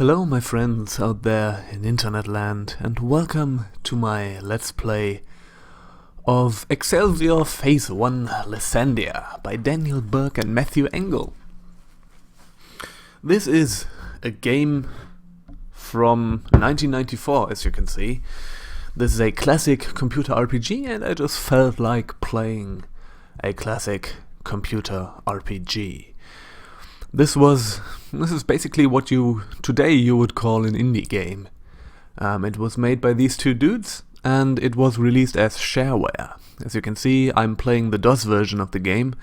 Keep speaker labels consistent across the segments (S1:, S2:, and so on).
S1: Hello my friends out there in internet land, and welcome to my Let's Play of Excelsior Phase One Lysandia by Daniel Burke and Matthew Engel. This is a game from 1994, as you can see. This is a classic computer RPG, and I just felt like playing a classic computer RPG. This is basically what today you would call an indie game. It was made by these two dudes, and it was released as shareware. As you can see, I'm playing the DOS version of the game,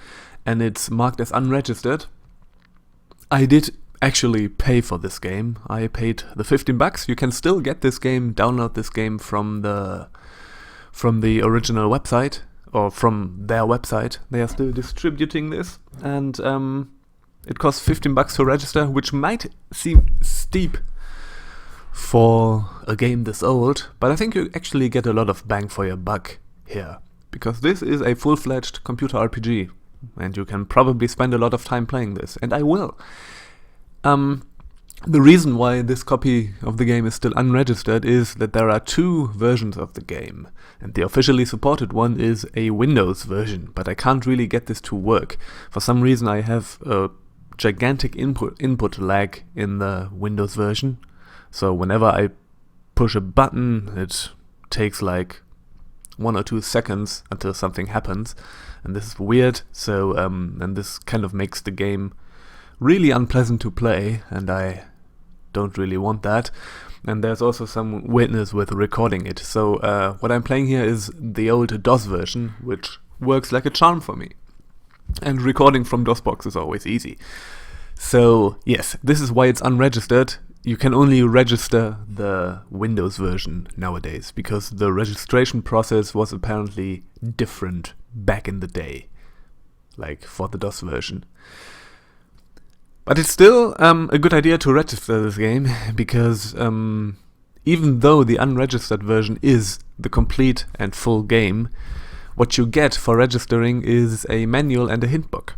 S1: and it's marked as unregistered. I did actually pay for this game. I paid the $15. You can still get this game, download this game from the original website, or from their website. They are still distributing this, and it costs $15 to register, which might seem steep for a game this old, but I think you actually get a lot of bang for your buck here, because this is a full-fledged computer RPG, and you can probably spend a lot of time playing this, and I will. The reason why this copy of the game is still unregistered is that there are two versions of the game, and the officially supported one is a Windows version, but I can't really get this to work. For some reason I have a gigantic input lag in the Windows version, so whenever I push a button it takes like 1 or 2 seconds until something happens, and this is weird. So and this kind of makes the game really unpleasant to play, and I don't really want that. And there's also some weirdness with recording it, so what I'm playing here is the old DOS version, which works like a charm for me. And recording from DOSBox is always easy. So yes, this is why it's unregistered. You can only register the Windows version nowadays, because the registration process was apparently different back in the day, like for the DOS version. But it's still a good idea to register this game, because even though the unregistered version is the complete and full game, what you get for registering is a manual and a hint book.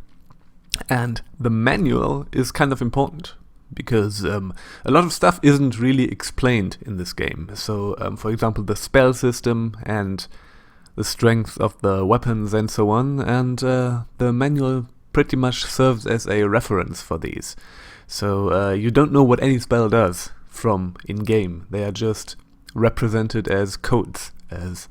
S1: And the manual is kind of important, because a lot of stuff isn't really explained in this game. So, for example, the spell system and the strength of the weapons and so on, and the manual pretty much serves as a reference for these. So you don't know what any spell does from in-game. They are just represented as codes, as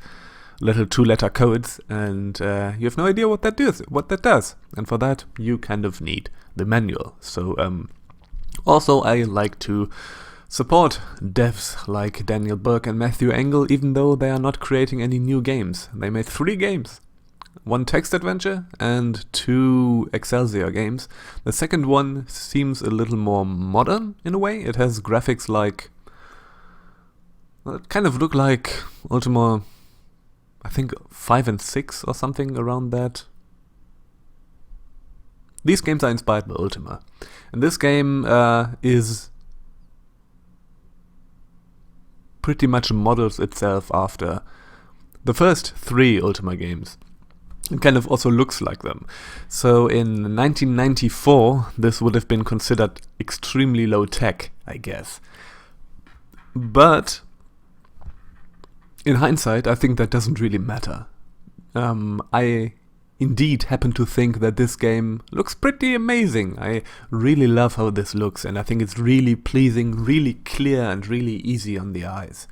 S1: little 2-letter codes, and you have no idea what that does. And for that, you kind of need the manual. So also, I like to support devs like Daniel Burke and Matthew Engel, even though they are not creating any new games. They made 3 games. 1 text adventure and 2 Excelsior games. The second one seems a little more modern in a way. It has graphics like... well, it kind of look like Ultima, I think 5 and 6 or something around that. These games are inspired by Ultima. And this game is pretty much models itself after the first 3 Ultima games. It kind of also looks like them. So in 1994, this would have been considered extremely low tech, I guess. But in hindsight, I think that doesn't really matter. I indeed happen to think that this game looks pretty amazing. I really love how this looks, and I think it's really pleasing, really clear, and really easy on the eyes.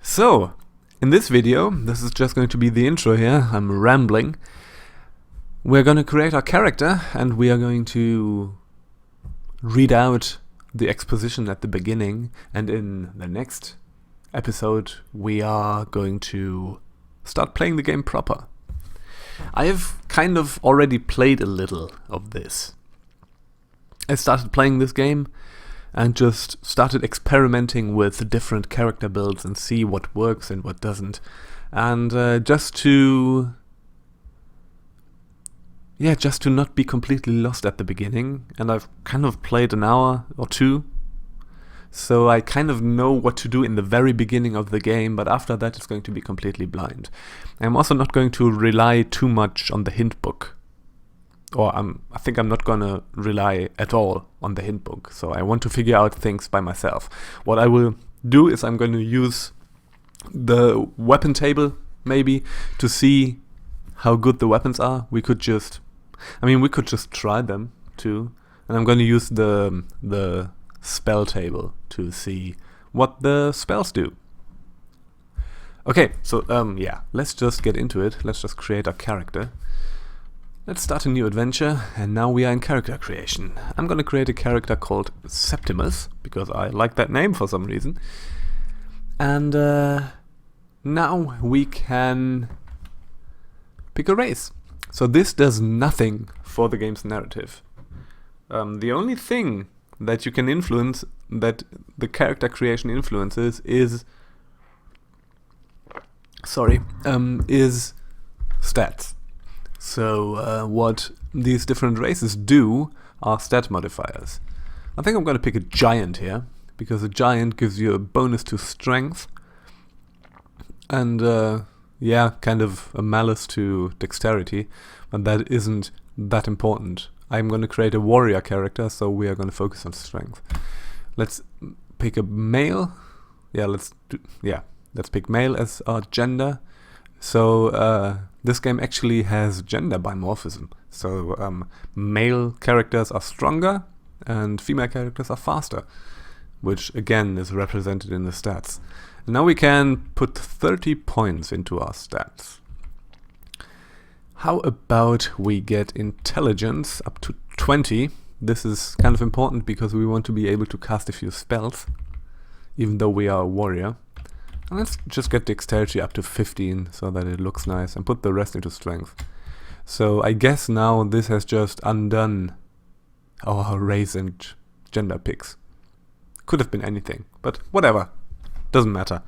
S1: So, in this video, this is just going to be the intro here, I'm rambling. We're going to create our character, and we are going to read out the exposition at the beginning, and in the next episode we are going to start playing the game proper. I have kind of already played a little of this. I started playing this game and just started experimenting with different character builds and see what works and what doesn't. And just to not be completely lost at the beginning. And I've kind of played an hour or 2, so I kind of know what to do in the very beginning of the game, but after that it's going to be completely blind. I'm also not going to rely too much on the hint book. or I think I'm not gonna rely at all on the hint book. So I want to figure out things by myself. What I will do is I'm going to use the weapon table maybe to see how good the weapons are. We could just try them too. And I'm going to use the spell table to see what the spells do. Okay, so yeah, let's just get into it. Let's just create a character. Let's start a new adventure, and now we are in character creation. I'm going to create a character called Septimus, because I like that name for some reason. And now we can pick a race. So this does nothing for the game's narrative. The only thing that you can influence, that the character creation influences, is stats. So what these different races do are stat modifiers. I think I'm going to pick a giant here, because a giant gives you a bonus to strength, and yeah, kind of a malus to dexterity, but that isn't that important. I'm going to create a warrior character, so we are going to focus on strength. Let's pick a male. Let's pick male as our gender. So this game actually has gender dimorphism. So male characters are stronger and female characters are faster, which again is represented in the stats. And now we can put 30 points into our stats. How about we get intelligence up to 20? This is kind of important because we want to be able to cast a few spells, even though we are a warrior. And let's just get dexterity up to 15 so that it looks nice, and put the rest into strength. So I guess now this has just undone our race and gender picks. Could have been anything, but whatever. Doesn't matter.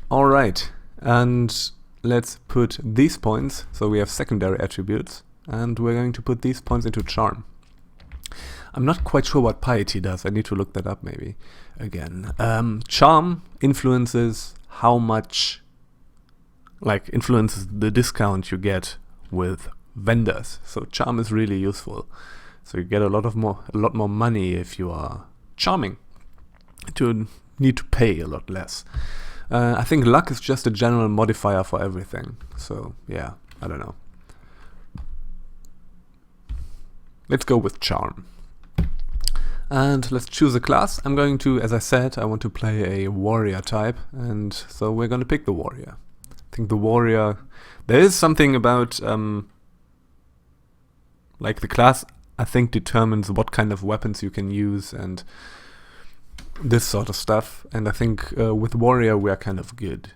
S1: Alright, and let's put these points, so we have secondary attributes, and we're going to put these points into charm. I'm not quite sure what piety does. I need to look that up maybe again. Charm influences how much, influences the discount you get with vendors. So charm is really useful. So you get a lot more money if you are charming. To need to pay a lot less. I think luck is just a general modifier for everything. So yeah, I don't know. Let's go with charm. And let's choose a class. I'm going to, as I said, I want to play a warrior type, and so we're going to pick the warrior. I think the warrior, there is something about, the class, I think, determines what kind of weapons you can use and this sort of stuff. And I think with warrior we are kind of good.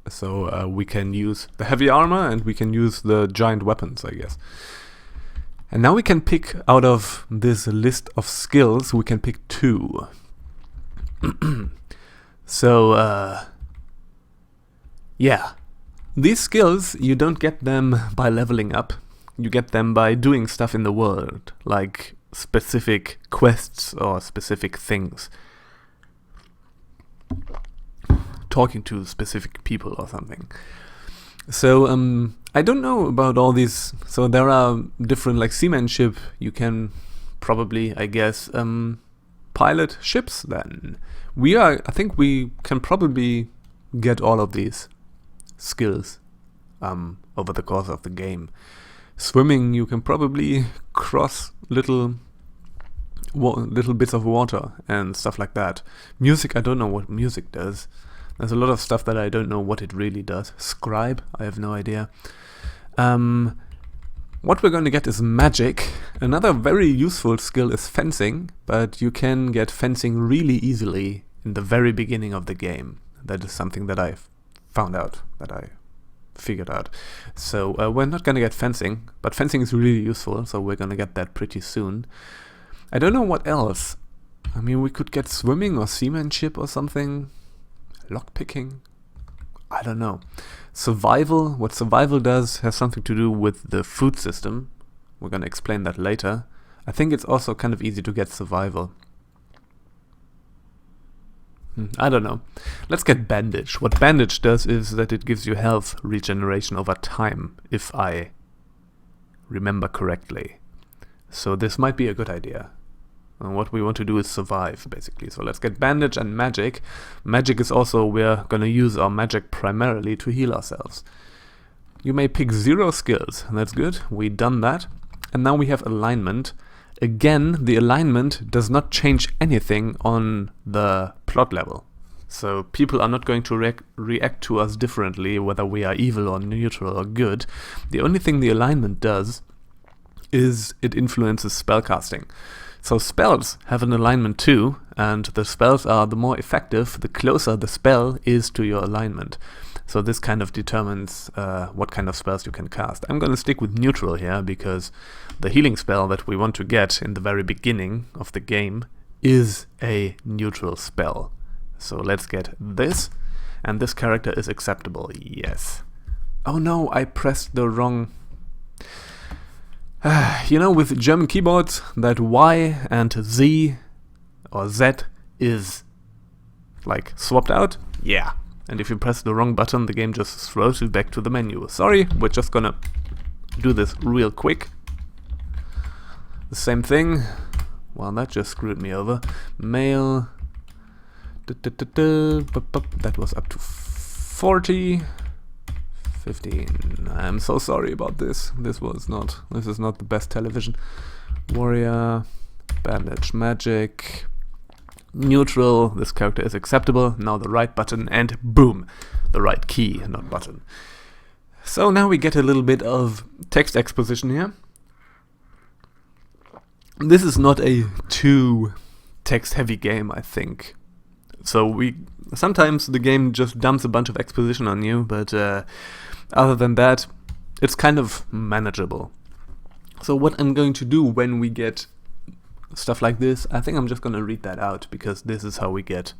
S1: So we can use the heavy armor and we can use the giant weapons, I guess. And now we can pick out of this list of skills, we can pick 2. So, yeah. These skills, you don't get them by leveling up. You get them by doing stuff in the world, like specific quests or specific things. Talking to specific people or something. So, I don't know about all these. So there are different, seamanship. You can probably, I guess, pilot ships then. I think we can probably get all of these skills over the course of the game. Swimming, you can probably cross little bits of water and stuff like that. Music, I don't know what music does. There's a lot of stuff that I don't know what it really does. Scribe, I have no idea. What we're going to get is magic. Another very useful skill is fencing, but you can get fencing really easily in the very beginning of the game. That is something that I found out, that I figured out. So we're not going to get fencing, but fencing is really useful, so we're going to get that pretty soon. I don't know what else. I mean, we could get swimming or seamanship or something. Lockpicking. I don't know. Survival. What survival does has something to do with the food system. We're going to explain that later. I think it's also kind of easy to get survival. I don't know. Let's get bandage. What bandage does is that it gives you health regeneration over time if I remember correctly. So this might be a good idea. And what we want to do is survive, basically. So let's get bandage and magic. Magic is also, we're gonna use our magic primarily to heal ourselves. You may pick 0 skills, that's good, we done that. And now we have alignment. Again, the alignment does not change anything on the plot level. So people are not going to react to us differently, whether we are evil or neutral or good. The only thing the alignment does is it influences spellcasting. So spells have an alignment too, and the spells are the more effective the closer the spell is to your alignment. So this kind of determines what kind of spells you can cast. I'm going to stick with neutral here, because the healing spell that we want to get in the very beginning of the game is a neutral spell. So let's get this, and this character is acceptable, yes. Oh no, I pressed the wrong... You know, with German keyboards, that Y and Z or Z is like swapped out? Yeah. And if you press the wrong button, the game just throws you back to the menu. Sorry, we're just gonna do this real quick. The same thing. Well, that just screwed me over. Male. That was up to 40. 15. I'm so sorry about this. This is not the best television. Warrior, bandage, magic, neutral. This character is acceptable. Now the right button, and boom, the right key, not button. So now we get a little bit of text exposition here. This is not a too text-heavy game, I think. So sometimes the game just dumps a bunch of exposition on you, but other than that, it's kind of manageable. So what I'm going to do when we get stuff like this, I think I'm just going to read that out, because this is how we get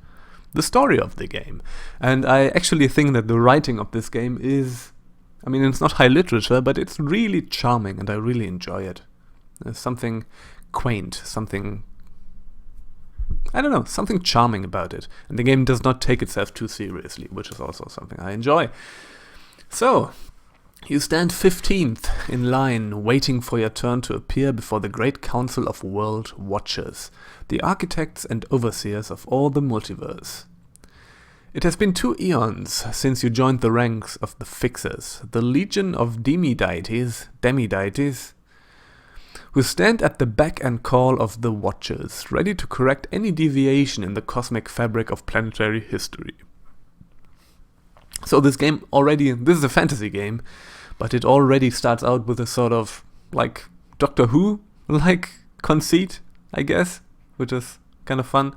S1: the story of the game. And I actually think that the writing of this game is, I mean, it's not high literature, but it's really charming, and I really enjoy it. There's something quaint, something, I don't know, something charming about it. And the game does not take itself too seriously, which is also something I enjoy. So, you stand 15th in line, waiting for your turn to appear before the Great Council of World Watchers, the architects and overseers of all the multiverse. It has been 2 eons since you joined the ranks of the Fixers, the legion of demi-deities, who stand at the beck and call of the Watchers, ready to correct any deviation in the cosmic fabric of planetary history. So this game already, this is a fantasy game, but it already starts out with a sort of, like, Doctor Who-like conceit, I guess, which is kind of fun.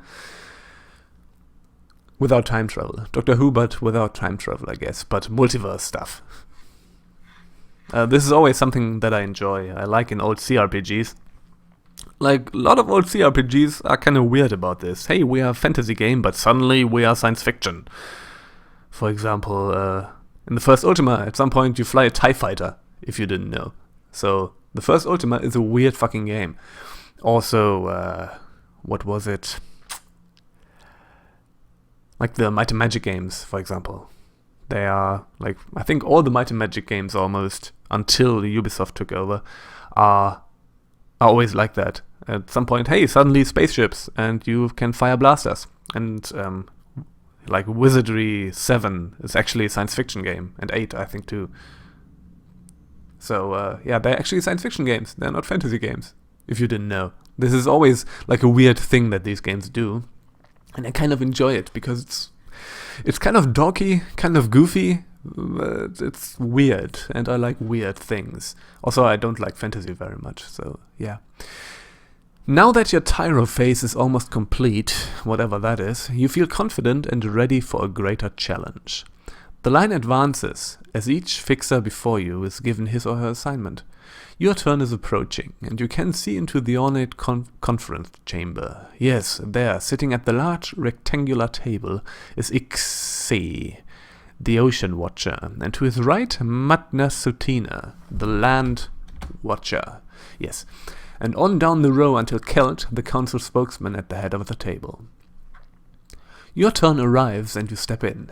S1: Without time travel. Doctor Who, but without time travel, I guess, but multiverse stuff. This is always something that I enjoy. I like in old CRPGs. Like, a lot of old CRPGs are kind of weird about this. Hey, we are a fantasy game, but suddenly we are science fiction. For example, in the first Ultima, at some point you fly a TIE fighter, if you didn't know. So, the first Ultima is a weird fucking game. Also, what was it? Like the Might and Magic games, for example. They are, like, I think all the Might and Magic games almost, until Ubisoft took over, are always like that. At some point, hey, suddenly spaceships, and you can fire blasters. And, like, Wizardry 7 is actually a science fiction game, and 8, I think, too. So, yeah, they're actually science fiction games. They're not fantasy games, if you didn't know. This is always, like, a weird thing that these games do. And I kind of enjoy it, because it's kind of dorky, kind of goofy, but it's weird, and I like weird things. Also, I don't like fantasy very much, so yeah. Now that your Tyro phase is almost complete, whatever that is, you feel confident and ready for a greater challenge. The line advances, as each fixer before you is given his or her assignment. Your turn is approaching, and you can see into the ornate conference chamber. Yes, there, sitting at the large rectangular table, is Ixi, the Ocean Watcher, and to his right, Matna Sutina, the Land Watcher. Yes, and on down the row until Kelt, the council spokesman at the head of the table. Your turn arrives, and you step in.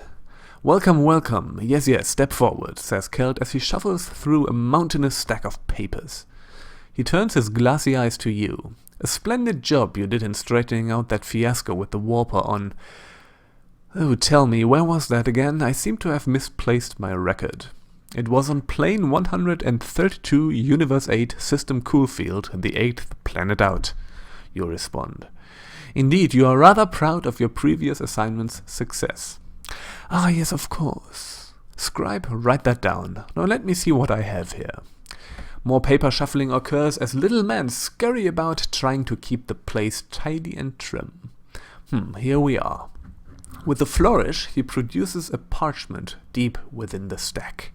S1: Welcome, welcome. Yes, step forward, says Kelt as he shuffles through a mountainous stack of papers. He turns his glassy eyes to you. A splendid job you did in straightening out that fiasco with the warper on... Oh, tell me, where was that again? I seem to have misplaced my record. It was on plane 132, Universe 8, System Coolfield, the 8th planet out. You respond. Indeed, you are rather proud of your previous assignment's success. Ah, yes, of course. Scribe, write that down. Now let me see what I have here. More paper shuffling occurs as little men scurry about trying to keep the place tidy and trim. Here we are. With a flourish, he produces a parchment deep within the stack.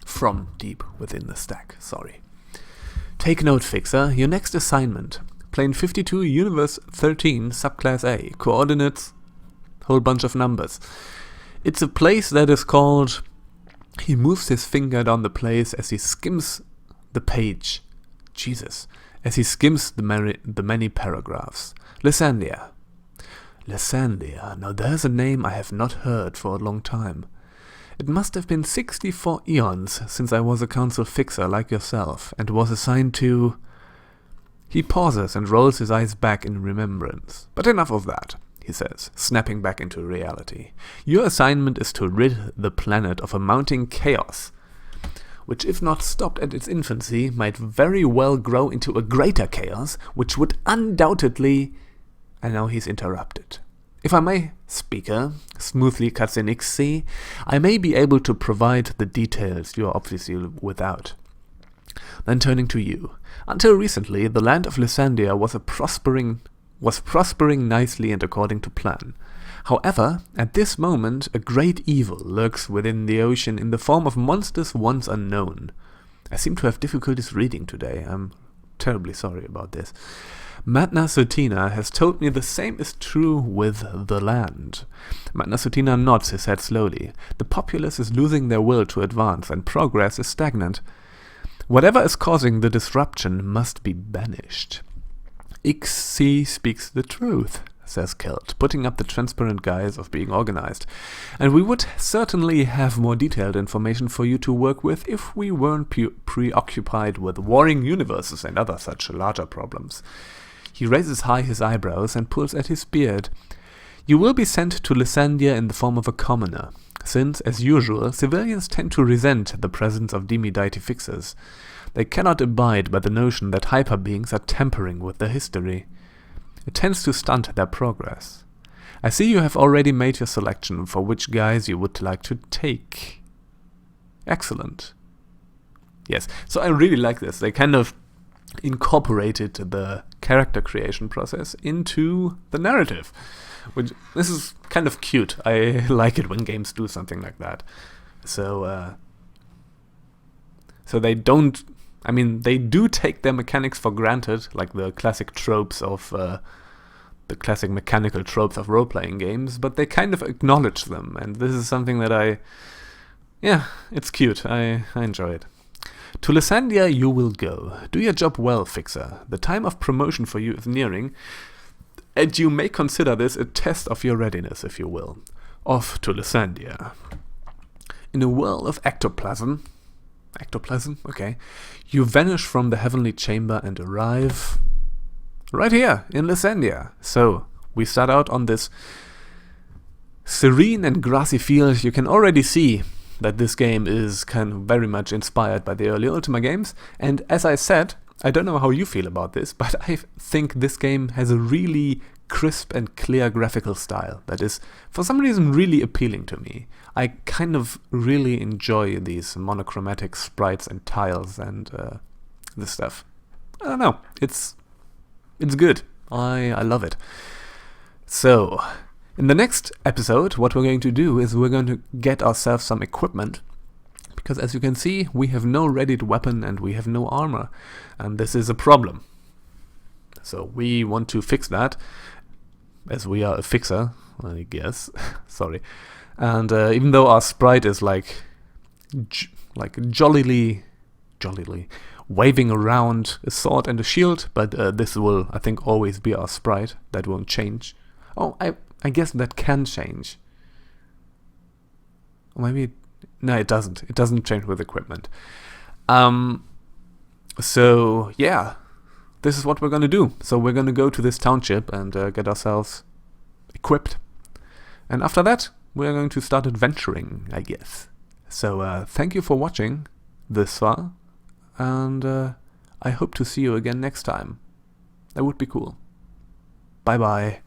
S1: From deep within the stack, sorry. Take note, Fixer. Your next assignment. Plane 52, Universe 13, Subclass A. Coordinates, whole bunch of numbers. It's a place that is called... He moves his finger down the place as he skims the page. Jesus. As he skims the many paragraphs. Lysandia. Lysandia. Now there's a name I have not heard for a long time. It must have been 64 eons since I was a council fixer like yourself, and was assigned to... He pauses and rolls his eyes back in remembrance. But enough of that, he says, snapping back into reality. Your assignment is to rid the planet of a mounting chaos, which if not stopped at its infancy, might very well grow into a greater chaos, which would undoubtedly... And now he's interrupted. If I may, speaker, smoothly cuts in Ixi, I may be able to provide the details you are obviously without. Then turning to you. Until recently, the land of Lysandia was prospering nicely and according to plan. However, at this moment, a great evil lurks within the ocean in the form of monsters once unknown. I seem to have difficulties reading today. I'm terribly sorry about this. Matna Sutina has told me the same is true with the land. Matna Sutina nods his head slowly. The populace is losing their will to advance, and progress is stagnant. Whatever is causing the disruption must be banished. Ixi speaks the truth, says Kelt, putting up the transparent guise of being organized. And we would certainly have more detailed information for you to work with if we weren't preoccupied with warring universes and other such larger problems. He raises high his eyebrows and pulls at his beard. You will be sent to Lysandia in the form of a commoner, since, as usual, civilians tend to resent the presence of demi-deity fixers. They cannot abide by the notion that hyper-beings are tampering with their history. It tends to stunt their progress. I see you have already made your selection for which guys you would like to take. Excellent. Yes, so I really like this. They kind of incorporated the character creation process into the narrative. This is kind of cute. I like it when games do something like that. So they don't... I mean, they do take their mechanics for granted, like the classic tropes of... the classic mechanical tropes of role-playing games, but they kind of acknowledge them, and this is something that yeah, it's cute. I enjoy it. To Lysandia you will go. Do your job well, Fixer. The time of promotion for you is nearing, and you may consider this a test of your readiness, if you will. Off to Lysandia. In a whirl of ectoplasm, okay, you vanish from the heavenly chamber and arrive right here in Lysandia. So, we start out on this serene and grassy field. You can already see that this game is kind of very much inspired by the early Ultima games, and as I said, I don't know how you feel about this, but I think this game has a really crisp and clear graphical style that is, for some reason, really appealing to me. I kind of really enjoy these monochromatic sprites and tiles and this stuff. I don't know, it's good. I love it. So, in the next episode, what we're going to do is we're going to get ourselves some equipment, because as you can see, we have no readied weapon and we have no armor, and this is a problem. So we want to fix that, as we are a fixer, I guess. Sorry. And even though our sprite is like jollily waving around a sword and a shield, but this will, I think, always be our sprite. That won't change. Oh, I guess that can change. Or maybe... No, it doesn't. It doesn't change with equipment. So yeah, this is what we're gonna do. So we're gonna go to this township and get ourselves equipped. And after that, we're going to start adventuring, I guess. So thank you for watching this far, and I hope to see you again next time. That would be cool. Bye bye.